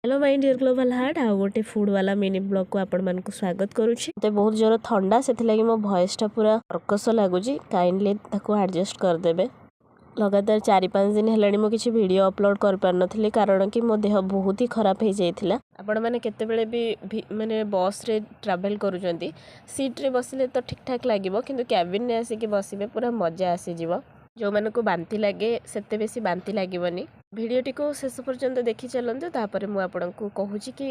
Hello my dear global heart आ गोटे food वाला मिनी ब्लॉग को आपण मानक स्वागत करुछि। मते बहुत जोर ठंडा से लगी मो वॉइस टा पूरा कर्कश लगुची काइंडली ताको एडजस्ट कर देबे। लगातार 4-5 दिन हेलानी मो किछि वीडियो अपलोड कर पार नथिली कारण कि मो देह बहुत ही खराब हो जाइथिला। आपण माने केते बेले भी माने बस रे ट्रैवल करूजंती सीट रे बसिले तो ठीक ठाक लागिवो किंतु कैबिन रे आसी कि बसिबे पूरा मजा आसी जीवो। जो माने को बांती लागे सेते बेसी बांती लागीबनी। भिडियोटी को शेष पर्यंत देखि चलंतु तापर मु आपनकु कहूची कि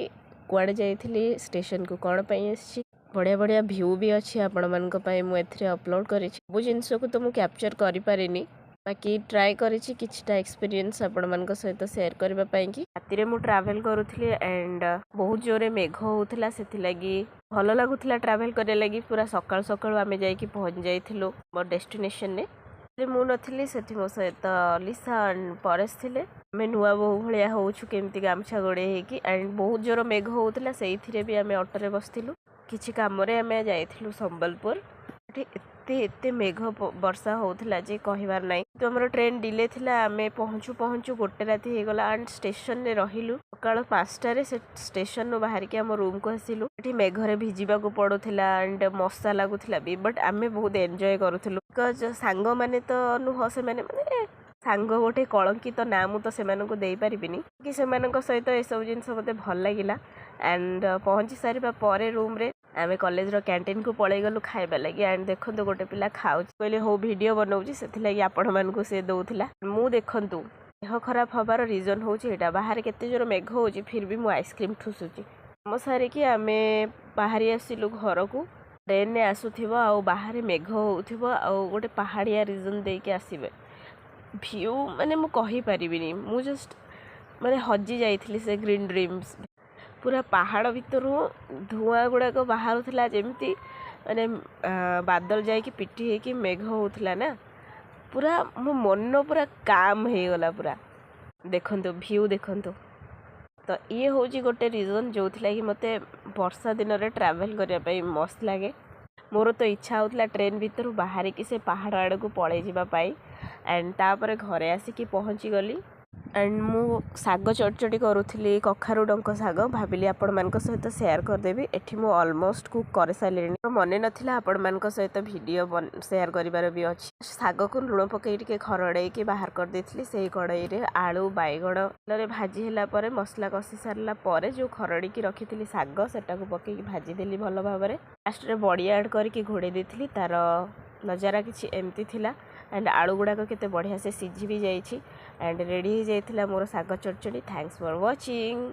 कुआडे जाइथिली स्टेशन को कोन पई आछि। बढ़िया बढ़िया व्यू भी अच्छी आपण मानक पई मु एथिरे अपलोड करिछि। बु जिंस को तो मु कैप्चर करि पारिनी बाकी ट्राई करिछि किछटा एक्सपीरियंस आपण मानक सहित शेयर करबा पई कि राति रे मु ट्रैवल करूथली एंड बहुत जोरे मेघ होउथला सेति लागि भलो लागुथला ट्रैवल करे लागि। पूरा सकाळ सकाळ आमे जाई कि पहुंच जाइथिलु मोर डेस्टिनेशन ने मु नथिली सेठी मो सहित लिसा परेश थिले। आमे नुआ बहु भलिया होउछु केमती गामछा गोड़े हेकी एंड बहुत जोर मेघ होउथला सेइथिरे भी आमे ऑटो रे बसथिलु। किछि काम रे आमे जाइथिलु संबलपुर। एते मेघ वर्षा होउथला जे कहिबार नै। तो हमर ट्रेन डिले थिला आमे पहुंचू गोटे राती हे गला एंड स्टेशन ने रहिलु। सकाळ 5टा रे स्टेशन नो बाहर के हम रूम को आसिलु। एठी मेघ रे भिजिबा को पडुथिला एंड मस्सा लागुथिला भी बट आमे बहुत एन्जॉय करूथिलु। बिकॉज़ सांग माने तो नुह से माने सांग गोटे कलंकित नाम तो सेमानन को देई परिबिनी कि सेमानन को सहित ए सब जिंस मते भल लागिला। एंड पहुंची सारिबा परे रूम रे आमे कॉलेज रो कैंटीन को पळै गलु खाइबा लागि एंड देखंतु गोटे पिला खाउछ कहले हो वीडियो बनौची सेथि लागि आपण मान को से दउथिला। मु देखंतु देह खराब हबार रीजन होची एटा बाहर केते जोर मेघ होची फिर भी मु आइसक्रीम ठुसुची। हम सारे कि आमे बाहरी आसिलु घर को ट्रेन ने आसुथिबो आ बाहर मेघ होउथिबो आ गोटे पहाड़िया रीजन दे के आसीबे व्यू माने मु कहि परिबिनी। मु जस्ट माने हजी जाइथिली से ग्रीन ड्रीम्स। पूरा पहाड़ भितरु धुआं गुड़ा को बाहर थला जेमती माने बादल जाय कि पिटी हे कि मेघ होउथला ना पूरा मो मन पूरा काम हे गला। पूरा देखंतु व्यू देखंतु। तो ये होची गोटे रीजन जो थिला कि मते वर्षा दिन रे ट्रैवल करिया पई मस्त लागे। मोर तो इच्छा होतला ट्रेन भीतर बाहर की से पहाड़ आड़ को पड़े जीवा पाई एंड तापर घरे आसिकी पहुंची गली। एंड मु साग चटचटी करूथली कखारु डंक साग भाबिली आपण मानक सहित शेयर कर देबी। एठी मु ऑलमोस्ट कुक करे सालेनी तो मने नथिला आपण मानक सहित वीडियो शेयर करिवार भी अछि। साग को लुण पकई टिके खरडे के बाहर कर देथली सेही कड़ाई रे आलू बैगण रे भाजी हला परे मसला कसी सारला परे जो खरडी की रखिथली साग सेटा को पकई भाजी देली भलो भाबरे। लास्ट रे बड़ी ऐड करके घोड़े देथली तार नजारा किछि एमती थिला। एंड आलू गुड़ाक केते बढ़िया से सिझी भी जाइछि एंड रेडी हो जाइथिला मोर साग चटचटी। Thanks for watching.